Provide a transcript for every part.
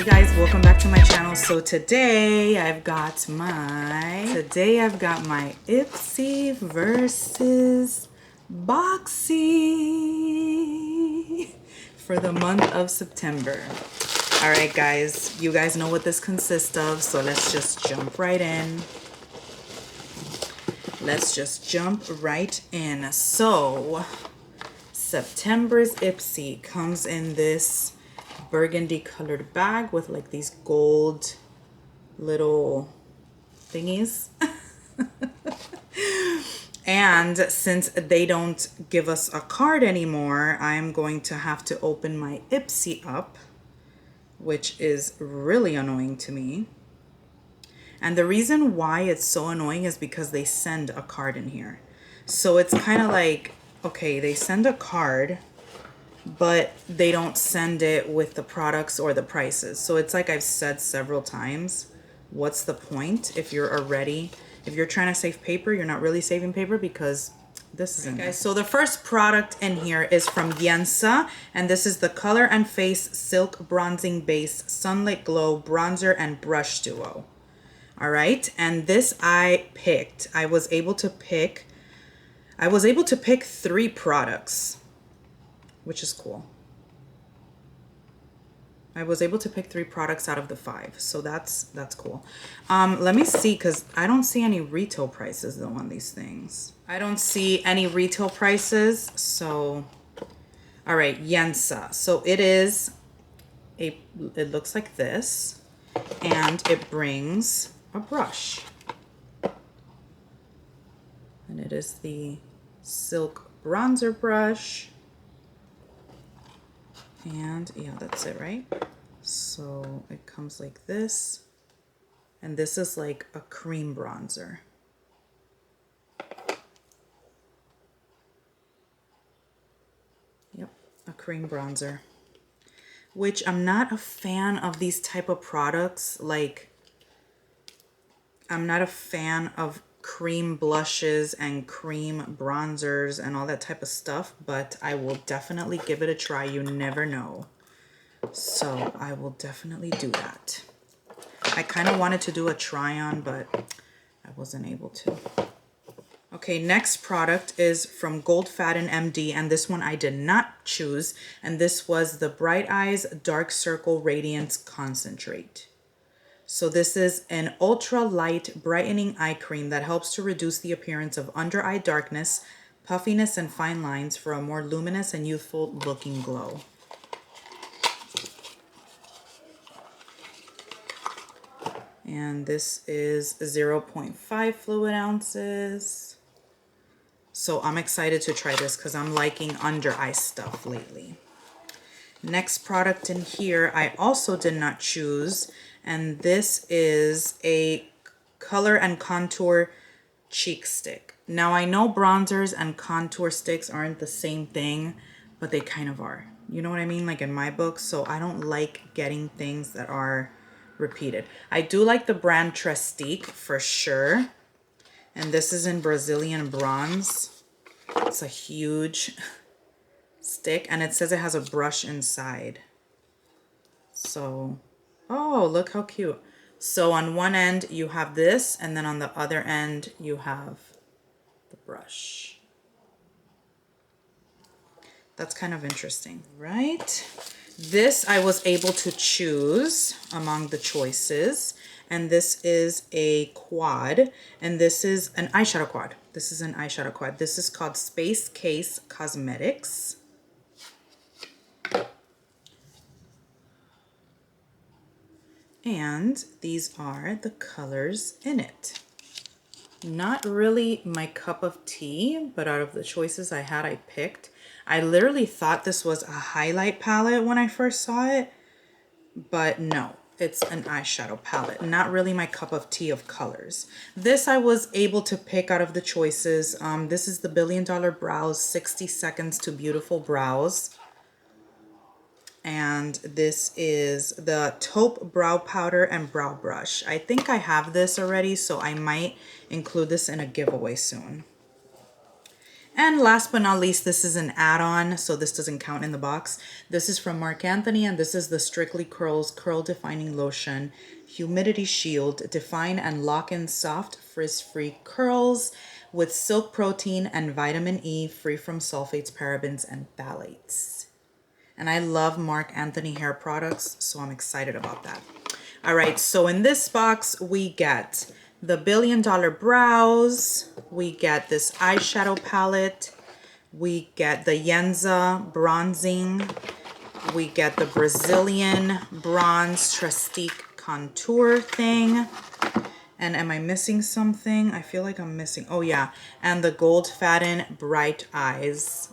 Hey guys, welcome back to my channel. So today I've got my Ipsy versus Boxy for the month of September. All right guys, you guys know what this consists of, so let's just jump right in. So September's Ipsy comes in this burgundy colored bag with like these gold little thingies. And since they don't give us a card anymore, I'm going to have to open my Ipsy up, which is really annoying to me. And the reason why it's so annoying is because they send a card in here. So it's kind of like, okay, they send a card, but they don't send it with the products or the prices. So it's like I've said several times, what's the point if you're trying to save paper, you're not really saving paper because this isn't guys. So the first product in here is from Yensa, and this is the Color and Face Silk Bronzing Base Sunlit Glow Bronzer and Brush Duo. All right, and this I was able to pick 3 products, which is cool. I was able to pick 3 products out of the 5, so that's cool. Let me see, because I don't see any retail prices though on these things. I don't see any retail prices, so all right, Yensa. So it looks like this, and it brings a brush, and it is the silk bronzer brush. And yeah, that's it, right? So it comes like this, and this is like a cream bronzer. Yep, a cream bronzer, which I'm not a fan of these type of products. Like, I'm not a fan of cream blushes and cream bronzers and all that type of stuff, but I will definitely give it a try. You never know. So I will definitely do that. I kind of wanted to do a try on, but I wasn't able to. Okay, next product is from Goldfaden MD, and this one I did not choose, and this was the Bright Eyes Dark Circle Radiance Concentrate. So this is an ultra light brightening eye cream that helps to reduce the appearance of under eye darkness, puffiness, and fine lines for a more luminous and youthful looking glow. And this is 0.5 fluid ounces. So I'm excited to try this because I'm liking under eye stuff lately. Next product in here I also did not choose, and this is a Color and Contour Cheek Stick. Now I know bronzers and contour sticks aren't the same thing, but they kind of are. You know what I mean? Like in my book, so I don't like getting things that are repeated. I do like the brand Trestique for sure, and this is in Brazilian bronze. It's a huge stick, and it says it has a brush inside. So, oh, look how cute. So on one end you have this, and then on the other end you have the brush. That's kind of interesting, right? This I was able to choose among the choices, and this is a quad, and this is an eyeshadow quad. This is an eyeshadow quad. This is called Space Case Cosmetics. And these are the colors in it. Not really my cup of tea, but out of the choices I had, I picked. I literally thought this was a highlight palette when I first saw it, but no, it's an eyeshadow palette. Not really my cup of tea of colors. This I was able to pick out of the choices. This is the $1 Billion Brows 60 Seconds to Beautiful Brows. And this is the Taupe Brow Powder and Brow Brush. I think I have this already, so I might include this in a giveaway soon. And last but not least, this is an add-on, so this doesn't count in the box. This is from Marc Anthony, and this is the Strictly Curls Curl Defining Lotion Humidity Shield. Define and lock in soft, frizz-free curls with silk protein and vitamin E, free from sulfates, parabens, and phthalates. And I love Marc Anthony hair products, so I'm excited about that. All right, so in this box, we get the $1 Billion Brows. We get this eyeshadow palette. We get the Yenza Bronzing. We get the Brazilian Bronze Trestique Contour thing. And am I missing something? I feel like I'm missing. Oh, yeah. And the Gold Fatten Bright Eyes.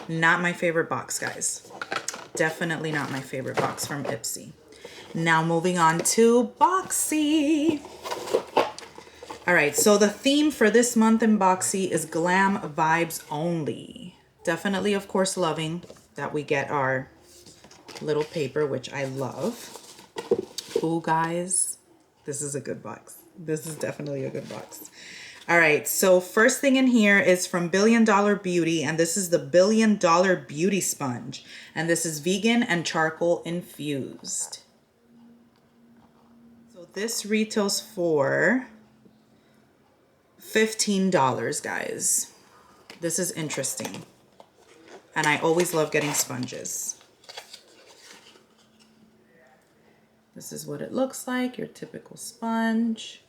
Not my favorite box, guys. Definitely not my favorite box from Ipsy. Now moving on to Boxy. All right, so the theme for this month in Boxy is glam vibes only. Definitely, of course, loving that we get our little paper, which I love. Ooh, guys, this is a good box. This is definitely a good box. All right, so first thing in here is from $1 Billion Beauty, and this is the $1 Billion Beauty Sponge. And this is vegan and charcoal infused. So this retails for $15, guys. This is interesting. And I always love getting sponges. This is what it looks like, your typical sponge.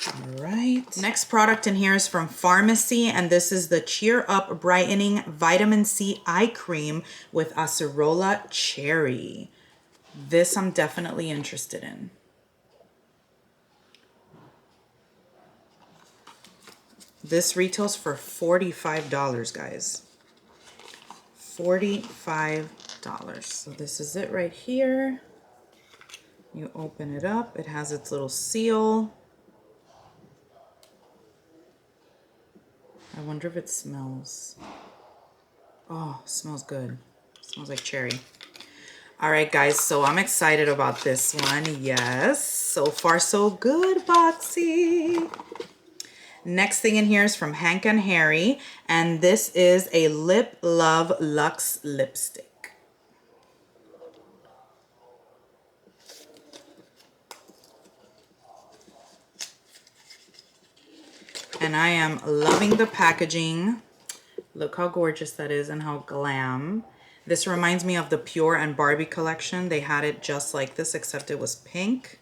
All right. Next product in here is from Pharmacy, and this is the Cheer Up Brightening Vitamin C Eye Cream with Acerola Cherry. This I'm definitely interested in. This retails for $45, guys. $45. So this is it right here. You open it up. It has its little seal. I wonder if it smells. Oh, smells good. Smells like cherry. All right, guys, so I'm excited about this one. Yes, so far so good, Boxy. Next thing in here is from Hank and Harry, and this is a Lip Love Luxe lipstick. And I am loving the packaging. Look how gorgeous that is and how glam. This reminds me of the Pure and Barbie collection. They had it just like this, except it was pink.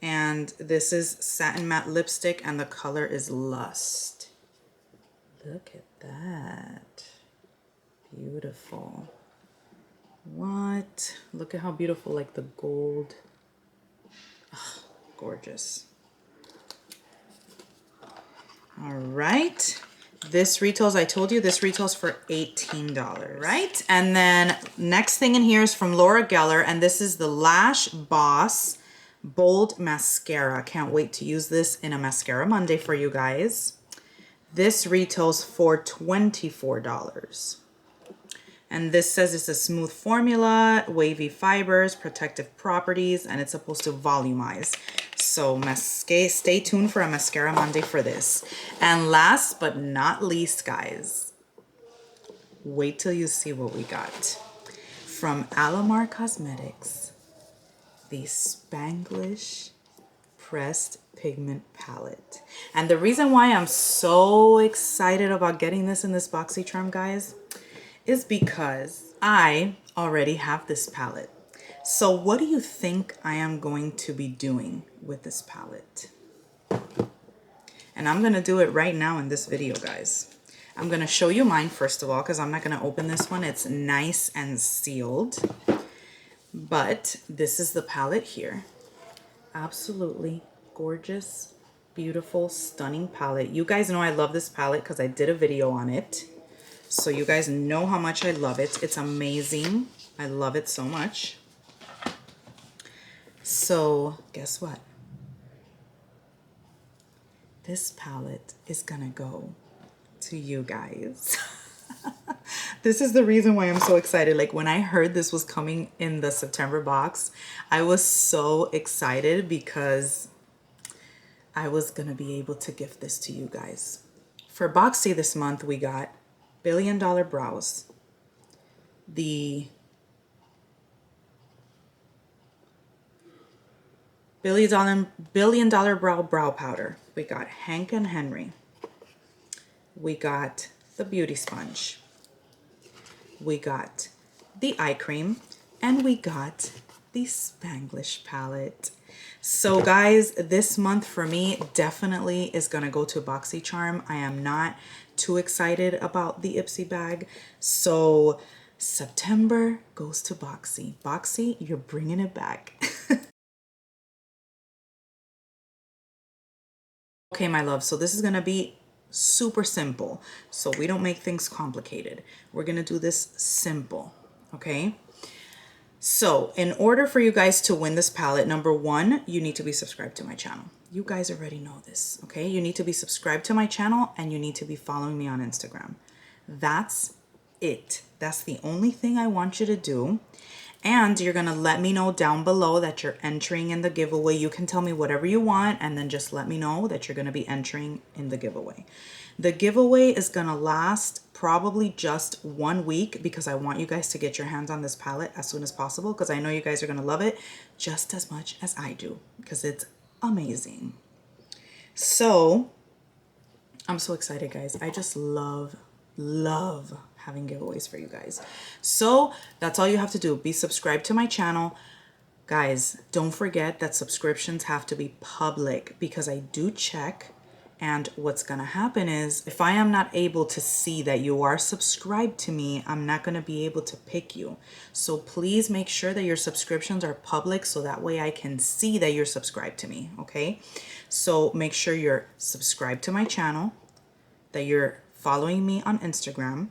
And this is satin matte lipstick, and the color is Lust. Look at that. Beautiful. What? Look at how beautiful, like the gold. Oh, gorgeous. All right. This retails, I told you, this retails for $18, right? And then next thing in here is from Laura Geller, and this is the Lash Boss Bold Mascara. Can't wait to use this in a Mascara Monday for you guys. This retails for $24. And this says it's a smooth formula, wavy fibers, protective properties, and it's supposed to volumize. So stay tuned for a Mascara Monday for this. And last but not least, guys, wait till you see what we got. From Alamar Cosmetics, the Spanglish Pressed Pigment Palette. And the reason why I'm so excited about getting this in this Boxycharm, guys, is because I already have this palette. So what do you think I am going to be doing with this palette? And I'm gonna do it right now in this video, guys. I'm gonna show you mine first of all, because I'm not gonna open this one. It's nice and sealed. But this is the palette here. Absolutely gorgeous, beautiful, stunning palette. You guys know I love this palette because I did a video on it. So you guys know how much I love it. It's amazing. I love it so much. So guess what? This palette is gonna go to you guys. This is the reason why I'm so excited. Like when I heard this was coming in the September box, I was so excited because I was gonna be able to gift this to you guys. For Boxy this month, we got Billion Dollar Brows, the Billion Dollar Brow Powder. We got Hank and Henry. We got the Beauty Sponge. We got the eye cream, and we got the Spanglish palette. So guys, this month for me definitely is gonna go to Boxycharm. I am not too excited about the Ipsy bag. So September goes to Boxy. Boxy, you're bringing it back. Okay, my love, so this is gonna be super simple. So we don't make things complicated. We're gonna do this simple, okay? So in order for you guys to win this palette, number one, you need to be subscribed to my channel. You guys already know this, okay? You need to be subscribed to my channel and you need to be following me on Instagram. That's it. That's the only thing I want you to do. And you're gonna let me know down below that you're entering in the giveaway. You can tell me whatever you want and then just let me know that you're gonna be entering in the giveaway. The giveaway is gonna last probably just 1 week because I want you guys to get your hands on this palette as soon as possible because I know you guys are gonna love it just as much as I do because it's amazing. So I'm so excited, guys. I just love having giveaways for you guys. So that's all you have to do. Be subscribed to my channel. Guys, don't forget that subscriptions have to be public because I do check. And what's gonna happen is if I am not able to see that you are subscribed to me, I'm not gonna be able to pick you. So please make sure that your subscriptions are public so that way I can see that you're subscribed to me, okay? So make sure you're subscribed to my channel, that you're following me on Instagram,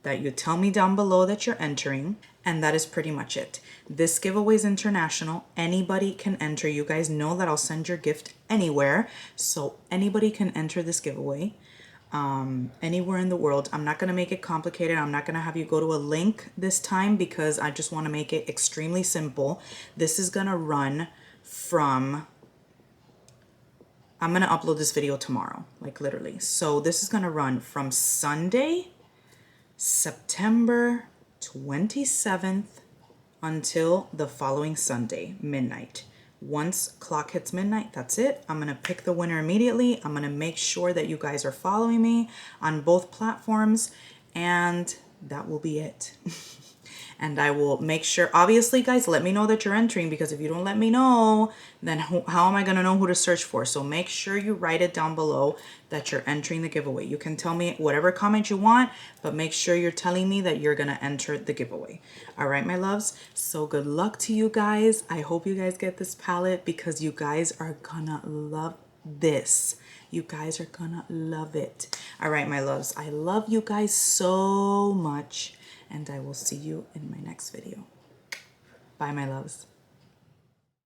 that you tell me down below that you're entering, and that is pretty much it. This giveaway is international. Anybody can enter. You guys know that I'll send your gift anywhere, so anybody can enter this giveaway anywhere in the world. I'm not gonna make it complicated. I'm not gonna have you go to a link this time because I just wanna make it extremely simple. This is gonna run from, I'm gonna upload this video tomorrow, like literally. So this is gonna run from Sunday, September 27th until the following Sunday, midnight. Once clock hits midnight, that's it. I'm gonna pick the winner immediately. I'm gonna make sure that you guys are following me on both platforms, and that will be it. And I will make sure, obviously guys, let me know that you're entering because if you don't let me know, then how am I gonna know who to search for? So make sure you write it down below that you're entering the giveaway. You can tell me whatever comment you want, but make sure you're telling me that you're gonna enter the giveaway. All right, my loves. So good luck to you guys. I hope you guys get this palette because you guys are gonna love this. You guys are gonna love it. All right, my loves. I love you guys so much. And I will see you in my next video. Bye, my loves.